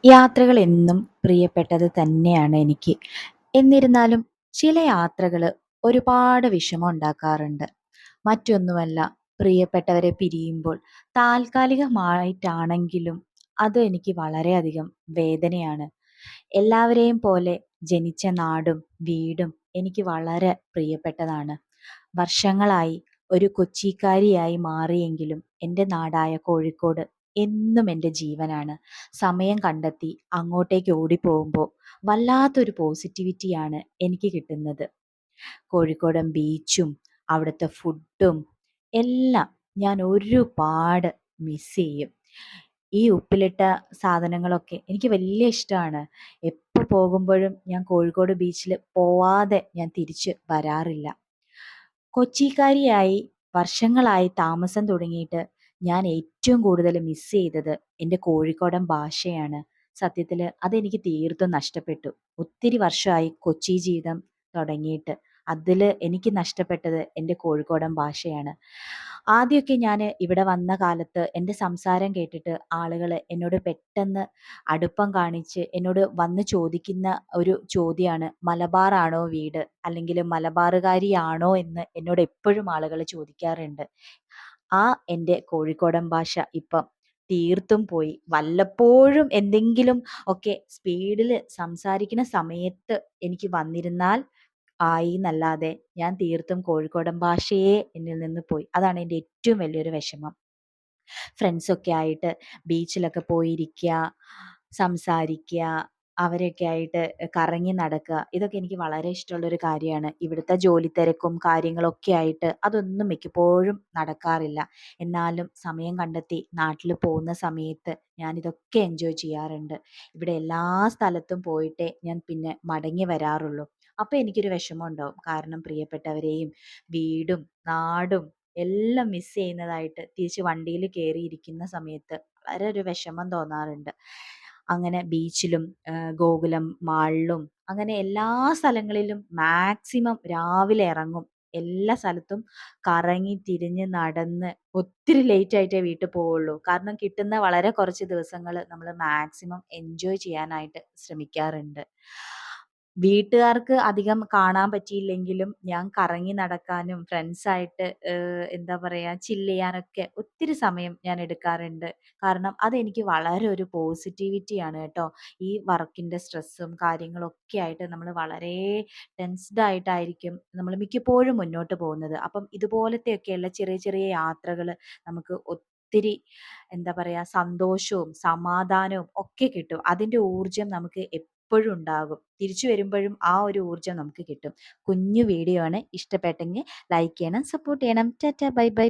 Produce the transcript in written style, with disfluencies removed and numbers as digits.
യാത്രകൾ എന്നും പ്രിയപ്പെട്ടത് തന്നെയാണ് എനിക്ക്. എന്നിരുന്നാലും ചില യാത്രകൾ ഒരുപാട് വിഷമം ഉണ്ടാക്കാറുണ്ട്. മറ്റൊന്നുമല്ല, പ്രിയപ്പെട്ടവരെ പിരിയുമ്പോൾ താൽക്കാലികമായിട്ടാണെങ്കിലും അത് എനിക്ക് വളരെയധികം വേദനയാണ്. എല്ലാവരെയും പോലെ ജനിച്ച നാടും വീടും എനിക്ക് വളരെ പ്രിയപ്പെട്ടതാണ്. വർഷങ്ങളായി ഒരു കൊച്ചിക്കാരിയായി മാറിയെങ്കിലും എൻ്റെ നാടായ കോഴിക്കോട് എന്നും എൻ്റെ ജീവനാണ്. സമയം കണ്ടെത്തി അങ്ങോട്ടേക്ക് ഓടിപ്പോകുമ്പോൾ വല്ലാത്തൊരു പോസിറ്റിവിറ്റിയാണ് എനിക്ക് കിട്ടുന്നത്. കോഴിക്കോടൻ ബീച്ചും അവിടുത്തെ ഫുഡും എല്ലാം ഞാൻ ഒരുപാട് മിസ് ചെയ്യും. ഈ ഉപ്പിലിട്ട സാധനങ്ങളൊക്കെ എനിക്ക് വലിയ ഇഷ്ടമാണ്. എപ്പോൾ പോകുമ്പോഴും ഞാൻ കോഴിക്കോട് ബീച്ചിൽ പോവാതെ ഞാൻ തിരിച്ച് വരാറില്ല. കൊച്ചിക്കാരിയായി വർഷങ്ങളായി താമസം തുടങ്ങിയിട്ട് ഞാൻ ഏറ്റവും കൂടുതൽ മിസ് ചെയ്തത് എൻ്റെ കോഴിക്കോടൻ ഭാഷയാണ്. സത്യത്തിൽ അതെനിക്ക് തീർത്തും നഷ്ടപ്പെട്ടു. ഒത്തിരി വർഷമായി കൊച്ചി ജീവിതം തുടങ്ങിയിട്ട്. അതിൽ എനിക്ക് നഷ്ടപ്പെട്ടത് എൻ്റെ കോഴിക്കോടൻ ഭാഷയാണ്. ആദ്യമൊക്കെ ഞാൻ ഇവിടെ വന്ന കാലത്ത് എൻ്റെ സംസാരം കേട്ടിട്ട് ആളുകൾ എന്നോട് പെട്ടെന്ന് അടുപ്പം കാണിച്ച് എന്നോട് വന്ന് ചോദിക്കുന്ന ഒരു ചോദ്യമാണ്, മലബാറാണോ വീട്, അല്ലെങ്കിൽ മലബാറുകാരിയാണോ എന്ന് എന്നോട് എപ്പോഴും ആളുകൾ ചോദിക്കാറുണ്ട്. ആ എൻ്റെ കോഴിക്കോടൻ ഭാഷ ഇപ്പം തീർത്തും പോയി. വല്ലപ്പോഴും എന്തെങ്കിലും ഒക്കെ സ്പീഡിൽ സംസാരിക്കുന്ന സമയത്ത് എനിക്ക് വന്നിരുന്നാൽ ആയി എന്നല്ലാതെ ഞാൻ തീർത്തും കോഴിക്കോടൻ ഭാഷയെ എന്നിൽ നിന്ന് പോയി. അതാണ് എൻ്റെ ഏറ്റവും വലിയൊരു വിഷമം. ഫ്രണ്ട്സൊക്കെ ആയിട്ട് ബീച്ചിലൊക്കെ പോയിരിക്കുക, സംസാരിക്കുക, അവരൊക്കെ ആയിട്ട് കറങ്ങി നടക്കുക. ഇതൊക്കെ എനിക്ക് വളരെ ഇഷ്ടമുള്ളൊരു കാര്യമാണ്. ഇവിടുത്തെ ജോലിത്തിരക്കും കാര്യങ്ങളൊക്കെ ആയിട്ട് അതൊന്നും മിക്കപ്പോഴും നടക്കാറില്ല. എന്നാലും സമയം കണ്ടെത്തി നാട്ടിൽ പോകുന്ന സമയത്ത് ഞാനിതൊക്കെ എൻജോയ് ചെയ്യാറുണ്ട്. ഇവിടെ എല്ലാ സ്ഥലത്തും പോയിട്ടേ ഞാൻ പിന്നെ മടങ്ങി വരാറുള്ളൂ. അപ്പോൾ എനിക്കൊരു വിഷമം ഉണ്ടാവും. കാരണം പ്രിയപ്പെട്ടവരെയും വീടും നാടും എല്ലാം മിസ് ചെയ്യുന്നതായിട്ട് തിരിച്ച് വണ്ടിയിൽ കയറിയിരിക്കുന്ന സമയത്ത് വളരെ ഒരു വിഷമം തോന്നാറുണ്ട്. അങ്ങനെ ബീച്ചിലും ഗോകുലം മാളിലും അങ്ങനെ എല്ലാ സ്ഥലങ്ങളിലും മാക്സിമം രാവിലെ ഇറങ്ങും. എല്ലാ സ്ഥലത്തും കറങ്ങി തിരിഞ്ഞ് നടന്ന് ഒത്തിരി ലേറ്റ് ആയിട്ടേ വീട്ടിൽ പോവുള്ളൂ. കാരണം കിട്ടുന്ന വളരെ കുറച്ച് ദിവസങ്ങൾ നമ്മൾ മാക്സിമം എൻജോയ് ചെയ്യാനായിട്ട് ശ്രമിക്കാറുണ്ട്. വീട്ടുകാർക്ക് അധികം കാണാൻ പറ്റിയില്ലെങ്കിലും ഞാൻ കറങ്ങി നടക്കാനും ഫ്രണ്ട്സായിട്ട് എന്താ പറയുക ചില്ല് ചെയ്യാനൊക്കെ ഒത്തിരി സമയം ഞാൻ എടുക്കാറുണ്ട്. കാരണം അതെനിക്ക് വളരെ ഒരു പോസിറ്റിവിറ്റിയാണ് കേട്ടോ. ഈ വർക്കിൻ്റെ സ്ട്രെസ്സും കാര്യങ്ങളൊക്കെ ആയിട്ട് നമ്മൾ വളരെ ടെൻസ്ഡ് ആയിട്ടായിരിക്കും നമ്മൾ മിക്കപ്പോഴും മുന്നോട്ട് പോകുന്നത്. അപ്പം ഇതുപോലത്തെയൊക്കെയുള്ള ചെറിയ ചെറിയ യാത്രകൾ നമുക്ക് ഒത്തിരി എന്താ പറയുക സന്തോഷവും സമാധാനവും ഒക്കെ കിട്ടും. അതിൻ്റെ ഊർജ്ജം നമുക്ക് എപ്പോഴും ഉണ്ടാകും. തിരിച്ചു വരുമ്പോഴും ആ ഒരു ഊർജ്ജം നമുക്ക് കിട്ടും. കുഞ്ഞു വീഡിയോ ആണ്. ഇഷ്ടപ്പെട്ടെങ്കിൽ ലൈക്ക് ചെയ്യണം, സപ്പോർട്ട് ചെയ്യണം. Tata bye bye.